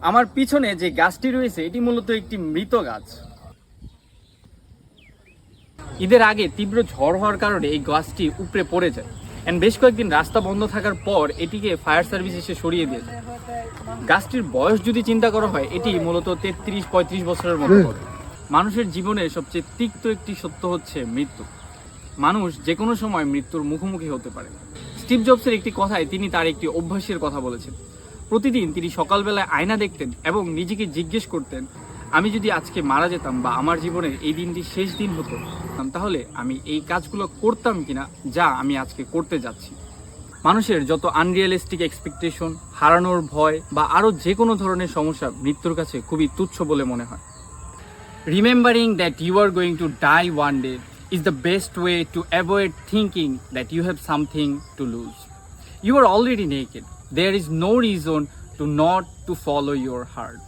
আমার পিছনে যে গাছটি রয়েছে এটি মূলত একটি মৃত গাছ। ঈদের আগে তীব্র ঝড় হওয়ার কারণে এই গাছটি উপড়ে পড়ে যায় এন্ড বেশ কয়েকদিন রাস্তা বন্ধ থাকার পর এটিকে ফায়ার সার্ভিস এসে সরিয়ে দিয়ে যায়। গাছটির বয়স যদি চিন্তা করা হয় এটি মূলত 33-35 বছরের মতো হবে। মানুষের জীবনের সবচেয়ে তিক্ত একটি সত্য হচ্ছে মৃত্যু। মানুষ যে কোনো সময় মৃত্যুর মুখোমুখি হতে পারে। স্টিভ জবসের একটি কথায় তিনি তার একটি অভ্যাসের কথা বলেছেন। প্রতিদিন তিনি সকালবেলায় আয়না দেখতেন এবং নিজেকে জিজ্ঞেস করতেন, আমি যদি আজকে মারা যেতাম বা আমার জীবনের এই দিনটি শেষ দিন হতো, তাহলে আমি এই কাজগুলো করতাম কিনা যা আমি আজকে করতে যাচ্ছি। মানুষের যত আনরিয়ালিস্টিক এক্সপেকটেশন, হারানোর ভয় বা আরও যে কোনো ধরনের সমস্যা মৃত্যুর কাছে খুবই তুচ্ছ বলে মনে হয়। Remembering that you are going to die one day is the best way to avoid thinking that you have something to lose. You are already naked. There is no reason to not to follow your heart.